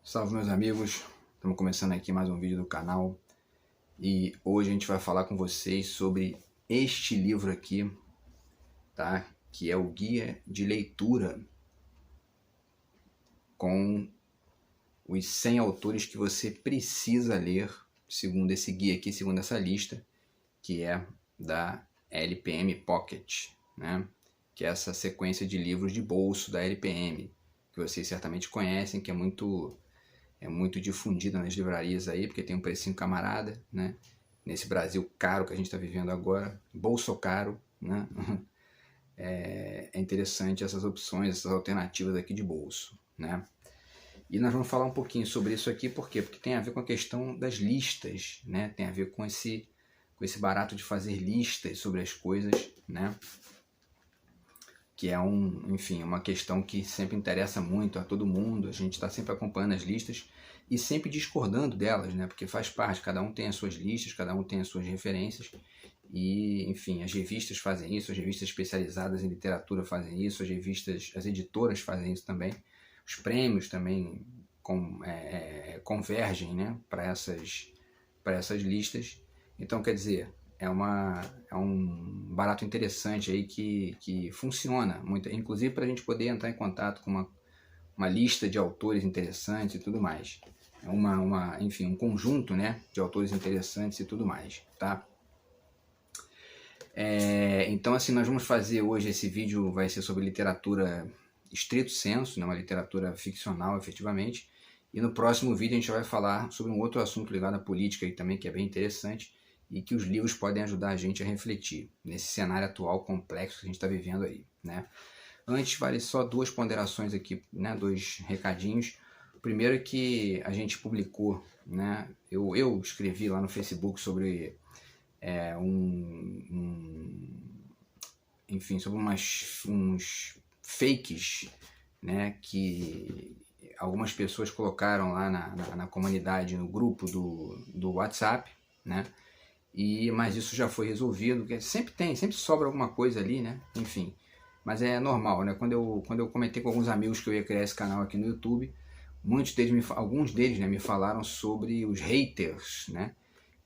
Salve meus amigos, estamos começando aqui mais um vídeo do canal e hoje a gente vai falar com vocês sobre este livro aqui, tá? Que é o Guia de Leitura com os 100 autores que você precisa ler, segundo esse guia aqui, segundo essa lista, que é da LPM Pocket, né? Que é essa sequência de livros de bolso da LPM, que vocês certamente conhecem, que é muito difundida nas livrarias aí, porque tem um precinho camarada, né? Nesse Brasil caro que a gente está vivendo agora, bolso caro, né? É interessante essas opções, essas alternativas aqui de bolso, né? E nós vamos falar um pouquinho sobre isso aqui, por quê? Porque tem a ver com a questão das listas, né? Tem a ver com esse barato de fazer listas sobre as coisas, né? Que é enfim, uma questão que sempre interessa muito a todo mundo. A gente está sempre acompanhando as listas e sempre discordando delas, né? Porque faz parte, cada um tem as suas listas, cada um tem as suas referências e, enfim, as revistas fazem isso, as revistas especializadas em literatura fazem isso, as editoras fazem isso também, os prêmios também convergem, né? para essas listas. Então, quer dizer, é um barato interessante aí que funciona muito, inclusive para a gente poder entrar em contato com uma lista de autores interessantes e tudo mais. É enfim, um conjunto, né, de autores interessantes e tudo mais, tá? Então, assim, nós vamos fazer hoje, esse vídeo vai ser sobre literatura estrito sensu, né, uma literatura ficcional, efetivamente, e no próximo vídeo a gente vai falar sobre um outro assunto ligado à política aí também, que é bem interessante, e que os livros podem ajudar a gente a refletir nesse cenário atual complexo que a gente está vivendo aí, né? Antes, vale só duas ponderações aqui, né? Dois recadinhos. O primeiro é que a gente publicou, né? Eu escrevi lá no Facebook sobre enfim, sobre uns fakes, né? Que algumas pessoas colocaram lá na comunidade, no grupo do WhatsApp, né? Mas isso já foi resolvido, porque sempre sobra alguma coisa ali, né? Enfim, mas é normal, né? Quando eu comentei com alguns amigos que eu ia criar esse canal aqui no YouTube, alguns deles, né, me falaram sobre os haters, né?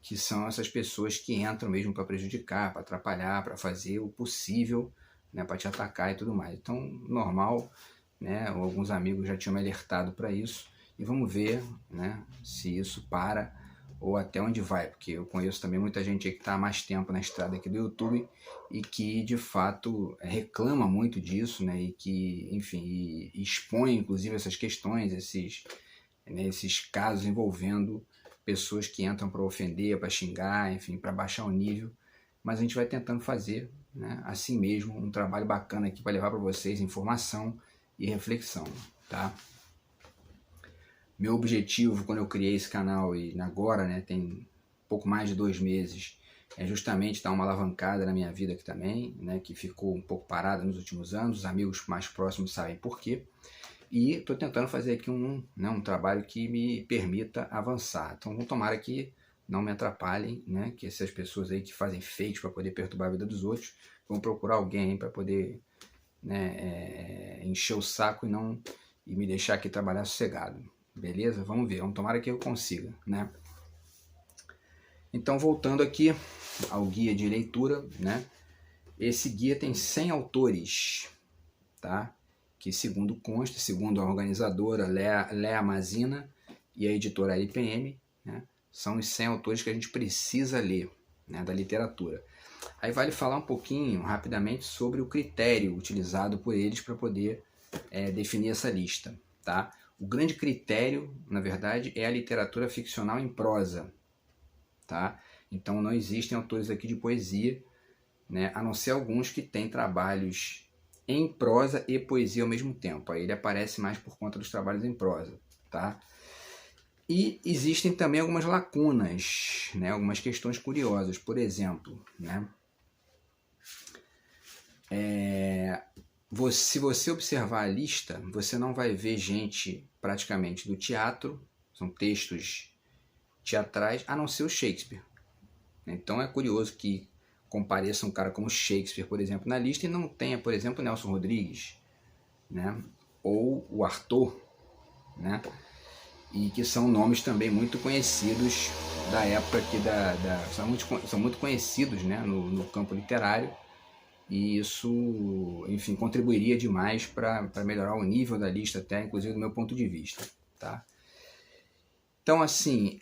Que são essas pessoas que entram mesmo para prejudicar, para atrapalhar, para fazer o possível, né, para te atacar e tudo mais. Então, normal, né? Alguns amigos já tinham me alertado para isso e vamos ver, né, se isso para ou até onde vai, porque eu conheço também muita gente aí que está há mais tempo na estrada aqui do YouTube e que de fato reclama muito disso, né, e que, enfim, e expõe inclusive essas questões, esses casos envolvendo pessoas que entram para ofender, para xingar, enfim, para baixar o nível, mas a gente vai tentando fazer, né, assim mesmo, um trabalho bacana aqui para levar para vocês informação e reflexão, tá? Meu objetivo quando eu criei esse canal e agora, né, tem pouco mais de 2 meses, é justamente dar uma alavancada na minha vida aqui também, né, que ficou um pouco parada nos últimos anos, os amigos mais próximos sabem por quê, e estou tentando fazer aqui um trabalho que me permita avançar. Então, tomara que não me atrapalhem, né, que essas pessoas aí que fazem fakes para poder perturbar a vida dos outros, vão procurar alguém para poder, né, encher o saco e me deixar aqui trabalhar sossegado. Beleza? Vamos ver. Tomara que eu consiga, né? Então, voltando aqui ao guia de leitura, né? Esse guia tem 100 autores, tá? Que segundo consta, segundo a organizadora Lea Mazina e a editora LPM, né? São os 100 autores que a gente precisa ler, né? Da literatura. Aí vale falar um pouquinho, rapidamente, sobre o critério utilizado por eles para poder definir essa lista, tá? O grande critério, na verdade, é a literatura ficcional em prosa, tá? Então não existem autores aqui de poesia, né? A não ser alguns que têm trabalhos em prosa e poesia ao mesmo tempo. Aí ele aparece mais por conta dos trabalhos em prosa, tá? E existem também algumas lacunas, né? Algumas questões curiosas. Por exemplo, né? Se você observar a lista, você não vai ver gente praticamente do teatro, são textos teatrais, a não ser o Shakespeare. Então é curioso que compareça um cara como Shakespeare, por exemplo, na lista e não tenha, por exemplo, Nelson Rodrigues, né? Ou o Arthur, né? e que são nomes também muito conhecidos da época aqui são muito conhecidos, né, no campo literário, e isso, enfim, contribuiria demais para melhorar o nível da lista, até inclusive do meu ponto de vista, tá? Então, assim,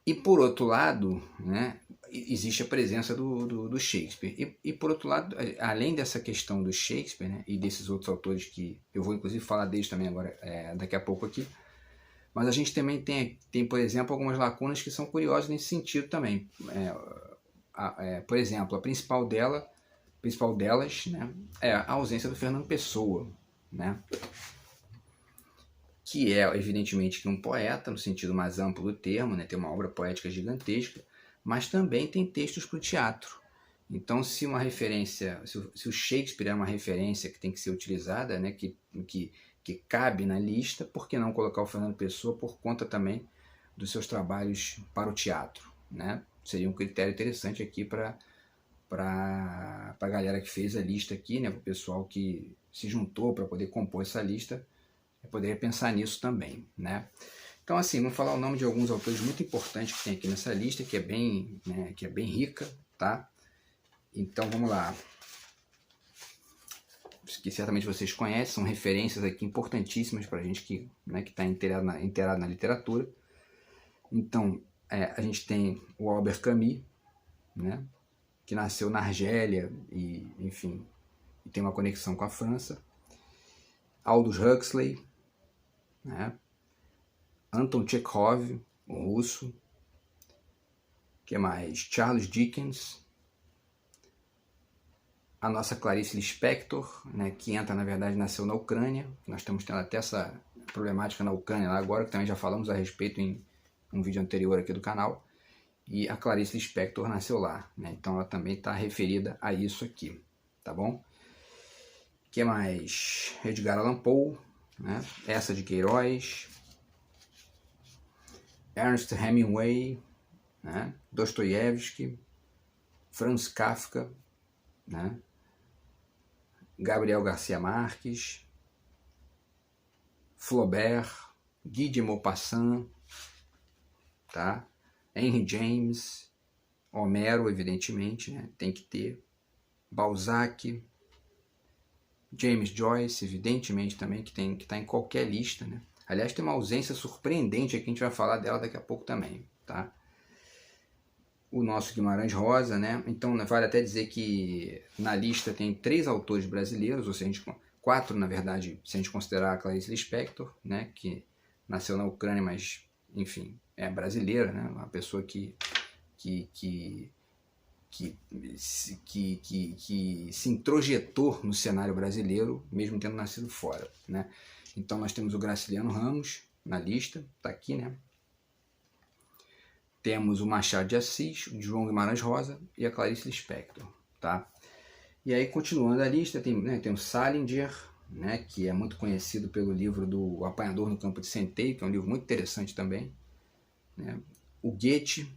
e por outro lado, né, existe a presença do Shakespeare. E por outro lado, além dessa questão do Shakespeare, né, e desses outros autores que eu vou inclusive falar deles também agora, daqui a pouco aqui, mas a gente também tem, por exemplo, algumas lacunas que são curiosas nesse sentido também. Por exemplo, a principal delas, né, é a ausência do Fernando Pessoa, né, que é evidentemente um poeta, no sentido mais amplo do termo, né, tem uma obra poética gigantesca, mas também tem textos para o teatro. Então, se o Shakespeare é uma referência que tem que ser utilizada, né, que cabe na lista, por que não colocar o Fernando Pessoa por conta também dos seus trabalhos para o teatro, né? Seria um critério interessante aqui para a galera que fez a lista aqui, né, para o pessoal que se juntou para poder compor essa lista, eu poderia pensar nisso também, né? Então, assim, vamos falar o nome de alguns autores muito importantes que tem aqui nessa lista, que é bem rica, tá? Então, vamos lá. Que certamente vocês conhecem, são referências aqui importantíssimas para a gente que está inteirado na literatura. Então, a gente tem o Albert Camus, né, que nasceu na Argélia e, enfim, tem uma conexão com a França. Aldous Huxley, né, Anton Chekhov, o russo. Que mais? Charles Dickens. A nossa Clarice Lispector, né, que na verdade nasceu na Ucrânia. Nós estamos tendo até essa problemática na Ucrânia lá agora, que também já falamos a respeito em um vídeo anterior aqui do canal. E a Clarice Lispector nasceu lá, né? Então ela também está referida a isso aqui, tá bom? Que mais? Edgar Allan Poe, né? Essa de Queiroz, Ernest Hemingway, né? Dostoiévski, Franz Kafka, né? Gabriel Garcia Marques, Flaubert, Guy de Maupassant, tá? Henry James, Homero, evidentemente, né? Tem que ter, Balzac, James Joyce, evidentemente também, que está em qualquer lista, né? Aliás, tem uma ausência surpreendente aqui, a gente vai falar dela daqui a pouco também, tá? O nosso Guimarães Rosa, né? Então, vale até dizer que na lista tem 3 autores brasileiros, ou seja, 4, na verdade, se a gente considerar a Clarice Lispector, né? Que nasceu na Ucrânia, mas, enfim, é brasileira, né? Uma pessoa que se introjetou no cenário brasileiro, mesmo tendo nascido fora, né? Então nós temos o Graciliano Ramos na lista, tá aqui, né? Temos o Machado de Assis, o João Guimarães Rosa e a Clarice Lispector, tá? E aí, continuando a lista, tem o Salinger, né, que é muito conhecido pelo livro do Apanhador no Campo de Centeio, que é um livro muito interessante também, né? O Goethe,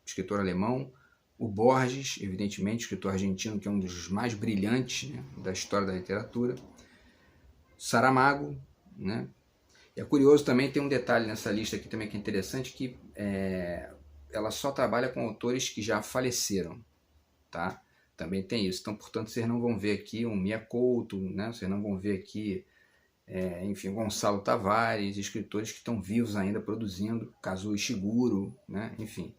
escritor alemão, o Borges, evidentemente, escritor argentino, que é um dos mais brilhantes, né, da história da literatura, Saramago, né? E é curioso também, tem um detalhe nessa lista aqui também que é interessante, que ela só trabalha com autores que já faleceram, tá? Também tem isso. Então, portanto, vocês não vão ver aqui um Mia Couto, né? Vocês não vão ver aqui, enfim, Gonçalo Tavares, escritores que estão vivos ainda produzindo, Kazuo Ishiguro, né? Enfim,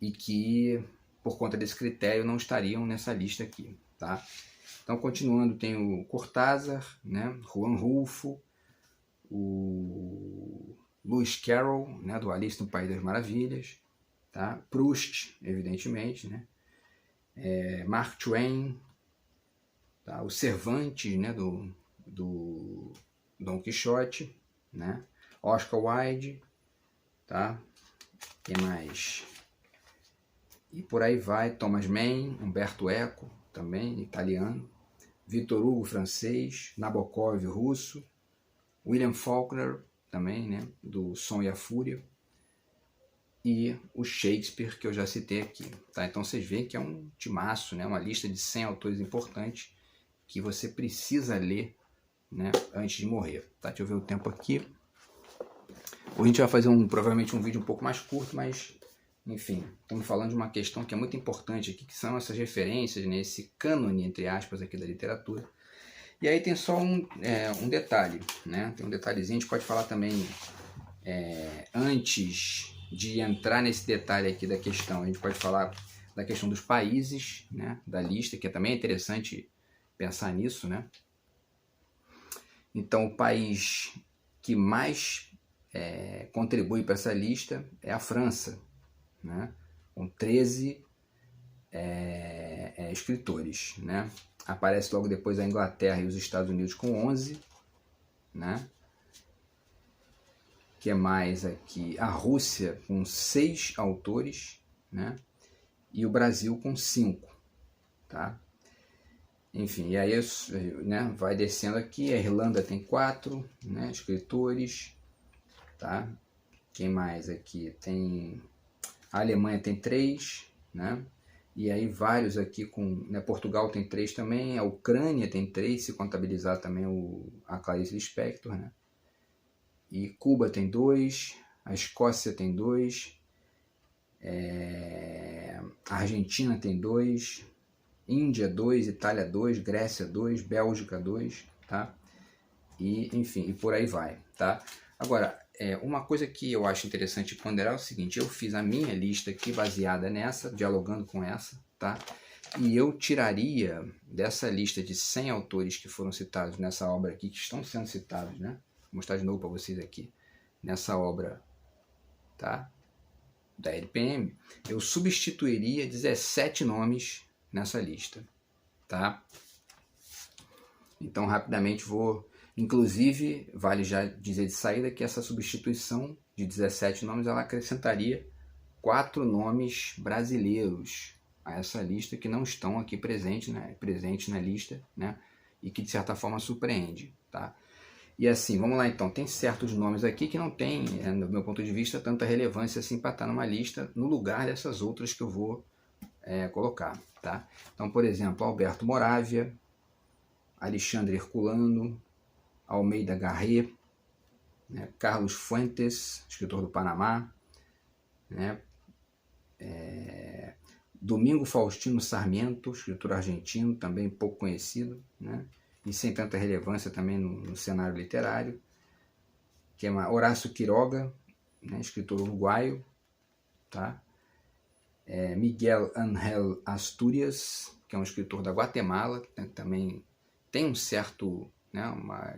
e que, por conta desse critério, não estariam nessa lista aqui, tá? Então, continuando, tem o Cortázar, né? Juan Rulfo, o Lewis Carroll, né? Do Alice no País das Maravilhas, tá? Proust, evidentemente, né? Mark Twain, tá? O Cervantes, né? do Dom Quixote, né? Oscar Wilde, tá? Quem mais? E por aí vai, Thomas Mann, Umberto Eco, também italiano, Victor Hugo, francês, Nabokov, russo, William Faulkner, também, né, do Som e a Fúria, e o Shakespeare, que eu já citei aqui, tá? Então vocês veem que é um timaço, né, uma lista de 100 autores importantes que você precisa ler né, antes de morrer. Tá? Deixa eu ver o tempo aqui. Hoje a gente vai fazer provavelmente um vídeo um pouco mais curto, mas enfim, estamos falando de uma questão que é muito importante aqui, que são essas referências, né, esse cânone, entre aspas, aqui da literatura. E aí tem só um detalhe, né? Tem um detalhezinho, a gente pode falar também, antes de entrar nesse detalhe aqui da questão, a gente pode falar da questão dos países, né, da lista, que também é interessante pensar nisso, né? Então, o país que mais contribui para essa lista é a França, né? Com 13 escritores, né? Aparece logo depois a Inglaterra e os Estados Unidos com 11, né? Que é mais aqui? A Rússia com 6 autores, né? E o Brasil com 5, tá? Enfim, e aí, né, vai descendo aqui. A Irlanda tem 4, né, escritores, tá? Quem mais aqui? Tem a Alemanha tem 3, né? E aí vários aqui né, Portugal tem 3 também, a Ucrânia tem 3, se contabilizar também a Clarice Lispector, né? E Cuba tem 2, a Escócia tem 2, a Argentina tem 2, Índia 2, Itália 2, Grécia 2, Bélgica 2, tá? E enfim, e por aí vai, tá? Agora, uma coisa que eu acho interessante ponderar é o seguinte: eu fiz a minha lista aqui baseada nessa, dialogando com essa, tá? E eu tiraria dessa lista de 100 autores que foram citados nessa obra aqui, que estão sendo citados, né? Vou mostrar de novo para vocês aqui, nessa obra, tá? Da LPM, eu substituiria 17 nomes nessa lista, tá? Então, rapidamente vou... Inclusive, vale já dizer de saída que essa substituição de 17 nomes, ela acrescentaria 4 nomes brasileiros a essa lista que não estão aqui presentes na lista, né? E que de certa forma surpreende, tá? E assim, vamos lá então, tem certos nomes aqui que não tem, do meu ponto de vista, tanta relevância assim para estar numa lista no lugar dessas outras que eu vou colocar, tá? Então, por exemplo, Alberto Moravia, Alexandre Herculano, Almeida Garré, né, Carlos Fuentes, escritor do Panamá, né, Domingo Faustino Sarmiento, escritor argentino, também pouco conhecido, né, e sem tanta relevância também no cenário literário, que é Horácio Quiroga, né, escritor uruguaio, tá? Miguel Ángel Asturias, que é um escritor da Guatemala, né, também tem um certo... Né,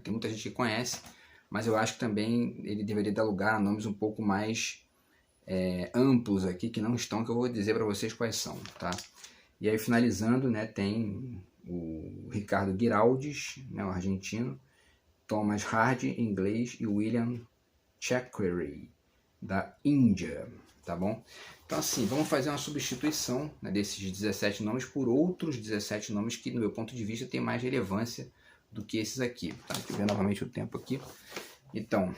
tem muita gente que conhece, mas eu acho que também ele deveria dar lugar a nomes um pouco mais amplos aqui, que não estão, que eu vou dizer para vocês quais são, tá? E aí, finalizando, né, tem o Ricardo Guiraldes, né, o argentino, Thomas Hardy, inglês, e William Thackeray, da Índia, tá bom? Então, assim, vamos fazer uma substituição, né, desses 17 nomes por outros 17 nomes que, no meu ponto de vista, têm mais relevância do que esses aqui, tá? Deixa eu ver novamente o tempo aqui. Então,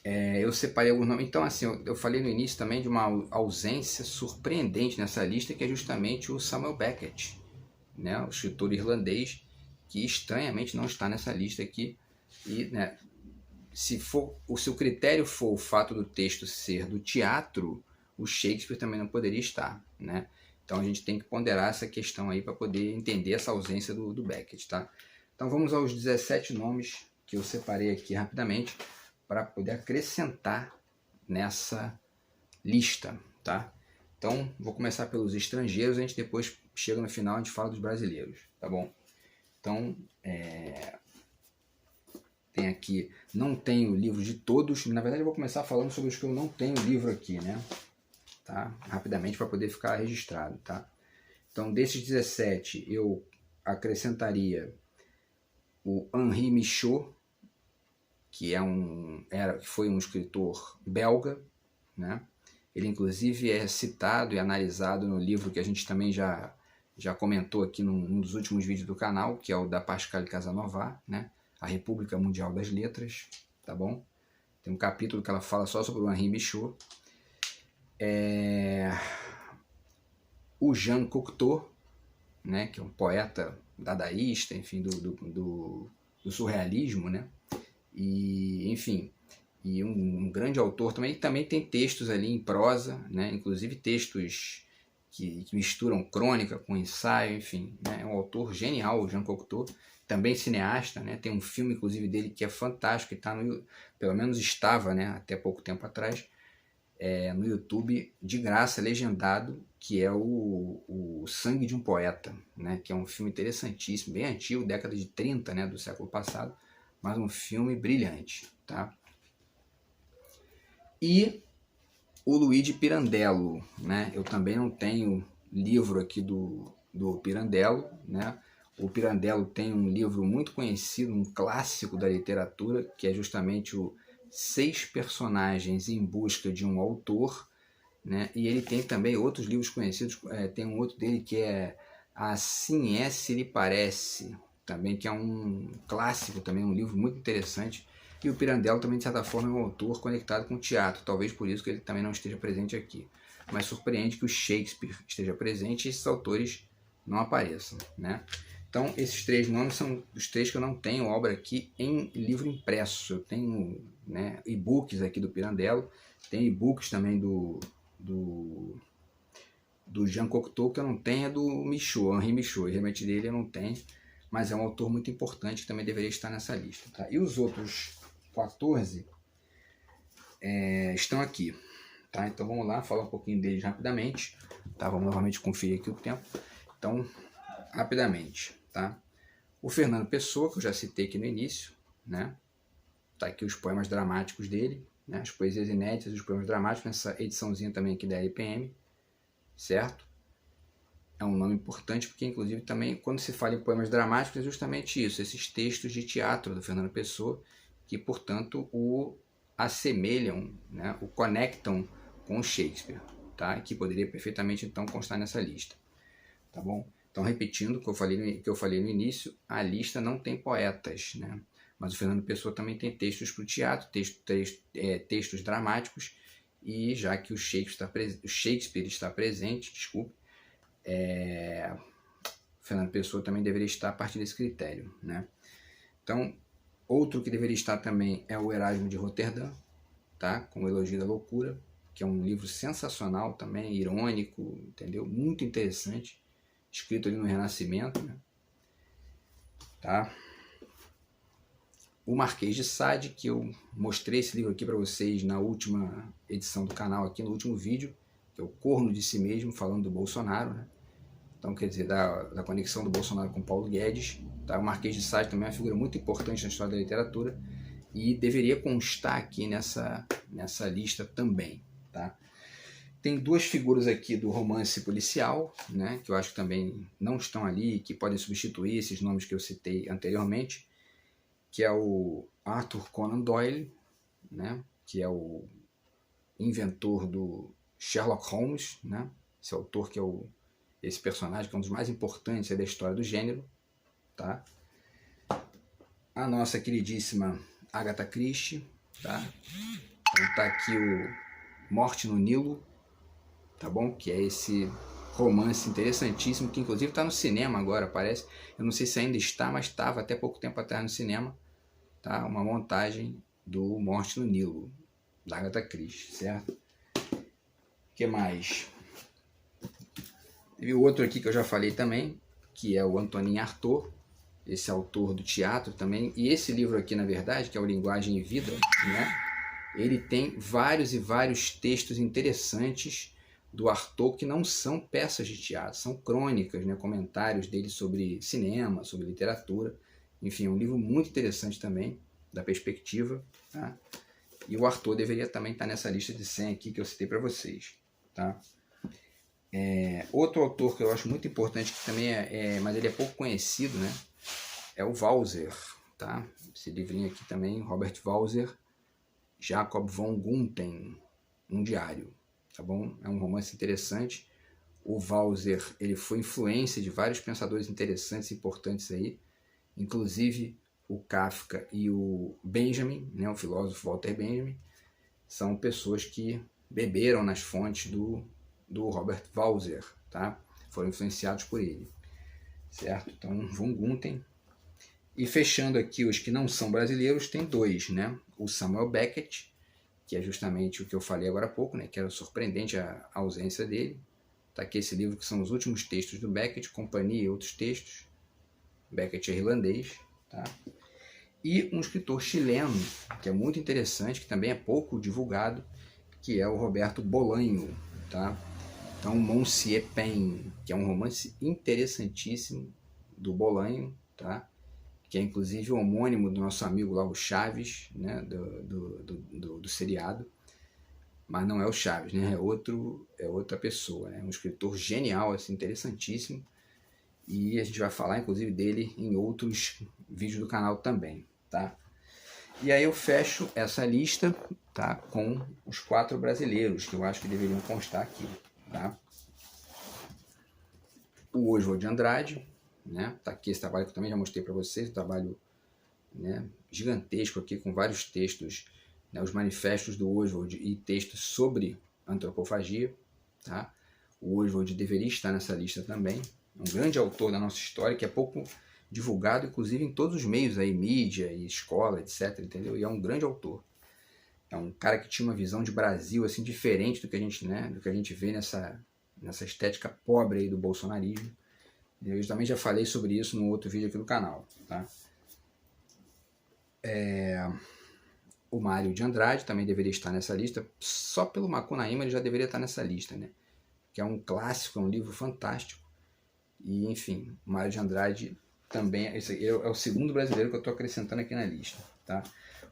eu separei alguns nomes. Então, assim, eu falei no início também de uma ausência surpreendente nessa lista, que é justamente o Samuel Beckett, né? O escritor irlandês, que estranhamente não está nessa lista aqui. E, né, se o critério for o fato do texto ser do teatro, o Shakespeare também não poderia estar, né? Então a gente tem que ponderar essa questão aí para poder entender essa ausência do Beckett, tá? Então vamos aos 17 nomes que eu separei aqui rapidamente para poder acrescentar nessa lista, tá? Então vou começar pelos estrangeiros, a gente depois chega no final, a gente fala dos brasileiros, tá bom? Então, tem aqui, não tenho o livro de todos, na verdade eu vou começar falando sobre os que eu não tenho livro aqui, né? Tá? Rapidamente para poder ficar registrado, tá? Então, desses 17, eu acrescentaria o Henri Michaud, que foi um escritor belga, né? Ele inclusive é citado e analisado no livro que a gente também já comentou aqui num dos últimos vídeos do canal, que é o da Pascale Casanova, né? A República Mundial das Letras, tá bom? Tem um capítulo que ela fala só sobre o Henri Michaud. O Jean Cocteau, né, que é um poeta dadaísta, enfim, do surrealismo, né? E, enfim, e um grande autor também tem textos ali em prosa, né? Inclusive textos que misturam crônica com ensaio, enfim, né? É um autor genial, o Jean Cocteau, também cineasta, né? Tem um filme, inclusive, dele que é fantástico, que está pelo menos estava, né? Até pouco tempo atrás, no YouTube, de graça, legendado, que é o Sangue de um Poeta, né? Que é um filme interessantíssimo, bem antigo, década de 30, né? Do século passado, mas um filme brilhante, tá? E o Luigi Pirandello, né? Eu também não tenho livro aqui do Pirandello, né? O Pirandello tem um livro muito conhecido, um clássico da literatura, que é justamente o 6 Personagens em Busca de um Autor, né? E ele tem também outros livros conhecidos, tem um outro dele que é Assim é se lhe parece, também, que é um clássico também, um livro muito interessante. E o Pirandello também, de certa forma, é um autor conectado com o teatro, talvez por isso que ele também não esteja presente aqui. Mas surpreende que o Shakespeare esteja presente e esses autores não apareçam, né? Então, esses 3 nomes são os 3 que eu não tenho obra aqui em livro impresso. Eu tenho, né, e-books aqui do Pirandello, tem e-books também do Jean Cocteau, que eu não tenho, é do Michaud, Henri Michaud. Realmente dele eu não tenho, mas é um autor muito importante que também deveria estar nessa lista. Tá? E os outros 14 estão aqui. Tá? Então vamos lá, falar um pouquinho deles rapidamente. Tá? Vamos novamente conferir aqui o tempo. Então, rapidamente. Tá? O Fernando Pessoa, que eu já citei aqui no início, né? Tá aqui os poemas dramáticos dele, né? As poesias inéditas, os poemas dramáticos, nessa ediçãozinha também aqui da LPM, certo? É um nome importante porque, inclusive, também, quando se fala em poemas dramáticos, é justamente isso, esses textos de teatro do Fernando Pessoa, que, portanto, o assemelham, né? O conectam com o Shakespeare, tá? Que poderia perfeitamente, então, constar nessa lista, tá bom? Então, repetindo o que eu falei no início, a lista não tem poetas, né? Mas o Fernando Pessoa também tem textos para o teatro, textos dramáticos, e já que o Shakespeare está presente, desculpe, o Fernando Pessoa também deveria estar a partir desse critério, né? Então, outro que deveria estar também é o Erasmo de Roterdã, tá? Com o Elogio da Loucura, que é um livro sensacional também, irônico, entendeu? Muito interessante, escrito ali no Renascimento, né? Tá? O Marquês de Sade, que eu mostrei esse livro aqui para vocês na última edição do canal, aqui no último vídeo, que é o Corno de Si Mesmo, falando do Bolsonaro, né? Então, quer dizer, da conexão do Bolsonaro com Paulo Guedes. Tá? O Marquês de Sade também é uma figura muito importante na história da literatura e deveria constar aqui nessa lista também, tá? Tem 2 figuras aqui do romance policial, né, que eu acho que também não estão ali, que podem substituir esses nomes que eu citei anteriormente, que é o Arthur Conan Doyle, né, que é o inventor do Sherlock Holmes, né, esse autor que é esse personagem que é um dos mais importantes da história do gênero, tá? A nossa queridíssima Agatha Christie, tá? Então tá aqui o Morte no Nilo, tá bom? Que é esse romance interessantíssimo, que inclusive está no cinema agora, parece. Eu não sei se ainda está, mas estava até pouco tempo atrás no cinema, tá? Uma montagem do Morte no Nilo, da Agatha Christie, certo? O que mais? Teve outro aqui que eu já falei também, que é o Antonin Artaud, esse autor do teatro também. E esse livro aqui, na verdade, que é o Linguagem e Vida, né? Ele tem vários e vários textos interessantes do Artaud que não são peças de teatro, são crônicas, né? Comentários dele sobre cinema, sobre literatura. Enfim, é um livro muito interessante também, da perspectiva, tá? E o Artaud deveria também estar nessa lista de 100 aqui que eu citei para vocês, tá? Outro autor que eu acho muito importante, que também mas ele é pouco conhecido, né? É o Walser, tá? Esse livrinho aqui também, Robert Walser, Jacob von Gunther, um diário, tá bom? É um romance interessante. O Walser, ele foi influência de vários pensadores interessantes e importantes aí, inclusive o Kafka e o Benjamin, né? O filósofo Walter Benjamin, são pessoas que beberam nas fontes do Robert Walser, tá? Foram influenciados por ele. certo? Então, von Gunther. E fechando aqui os que não são brasileiros, tem dois, né? O Samuel Beckett, que é justamente o que eu falei agora há pouco, né? Que era surpreendente a ausência dele. Está aqui esse livro que são os últimos textos do Beckett, Companhia e Outros Textos. Beckett é irlandês, tá? E um escritor chileno, que é muito interessante, que também é pouco divulgado, que é o Roberto Bolanho, tá? Então, Monsieur Pen, que é um romance interessantíssimo do Bolanho, tá? Que é inclusive o homônimo do nosso amigo lá, o Chaves, né? do seriado. Mas não é o Chaves, né? É outra pessoa, né? Um escritor genial, assim, interessantíssimo. E a gente vai falar, inclusive, dele em outros vídeos do canal também, tá? E aí eu fecho essa lista, tá? Com os 4 brasileiros, que eu acho que deveriam constar aqui, tá? O Oswald de Andrade, né? Tá aqui esse trabalho que eu também já mostrei para vocês, um trabalho, né, gigantesco aqui, com vários textos, né, os manifestos do Oswald e textos sobre antropofagia, tá? O Oswald deveria estar nessa lista também, um grande autor da nossa história, que é pouco divulgado, inclusive em todos os meios aí, mídia e escola, etc, entendeu? E é um grande autor. É um cara que tinha uma visão de Brasil assim diferente do que a gente, né, do que a gente vê nessa estética pobre aí do bolsonarismo. Eu também já falei sobre isso no outro vídeo aqui do canal, tá? O Mário de Andrade também deveria estar nessa lista. Só pelo Macunaíma ele já deveria estar nessa lista, né? Que é um clássico, é um livro fantástico. E, enfim, o Mário de Andrade também esse é o segundo brasileiro que eu estou acrescentando aqui na lista, tá?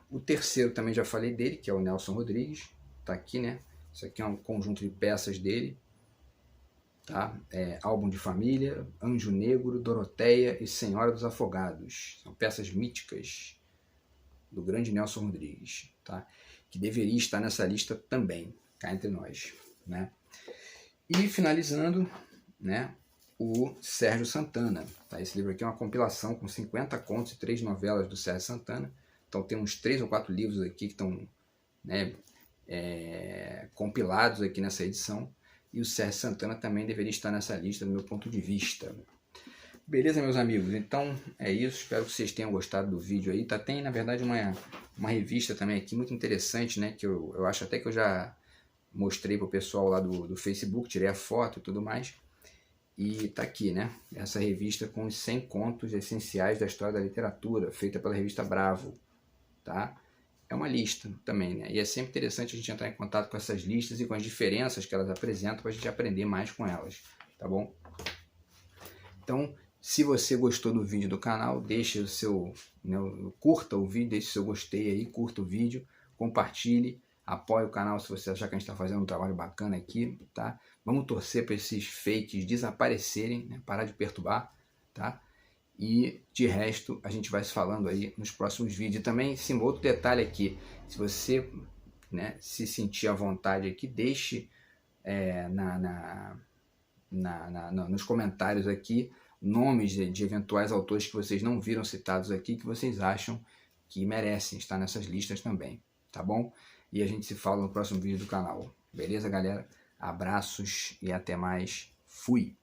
O terceiro também já falei dele, que é o Nelson Rodrigues. Tá aqui, né? Isso aqui é um conjunto de peças dele. Tá? Álbum de Família, Anjo Negro, Doroteia e Senhora dos Afogados. São peças míticas do grande Nelson Rodrigues, tá? Que deveria estar nessa lista também, cá entre nós, né? E finalizando, né, o Sérgio Santana. Tá? Esse livro aqui é uma compilação com 50 contos e 3 novelas do Sérgio Santana. Então tem uns 3 ou 4 livros aqui que estão, né, compilados aqui nessa edição. E o Sérgio Santana também deveria estar nessa lista, do meu ponto de vista. Beleza, meus amigos? Então é isso. Espero que vocês tenham gostado do vídeo aí. Tem, na verdade, uma revista também aqui muito interessante, né? Que eu acho até que eu já mostrei para o pessoal lá do Facebook, tirei a foto e tudo mais. E tá aqui, né? Essa revista com os 100 contos essenciais da história da literatura, feita pela revista Bravo, tá? É uma lista também, né? E é sempre interessante a gente entrar em contato com essas listas e com as diferenças que elas apresentam para a gente aprender mais com elas, tá bom? Então, se você gostou do vídeo do canal, deixe o seu, né, curta o vídeo, deixe o seu gostei aí, curta o vídeo, compartilhe, apoie o canal se você achar que a gente está fazendo um trabalho bacana aqui, tá? Vamos torcer para esses fakes desaparecerem, né? Parar de perturbar, tá? E de resto, a gente vai se falando aí nos próximos vídeos. E também, sim, outro detalhe aqui, se você, né, se sentir à vontade aqui, deixe nos comentários aqui nomes de eventuais autores que vocês não viram citados aqui, que vocês acham que merecem estar nessas listas também, tá bom? E a gente se fala no próximo vídeo do canal. Beleza, galera? Abraços e até mais. Fui!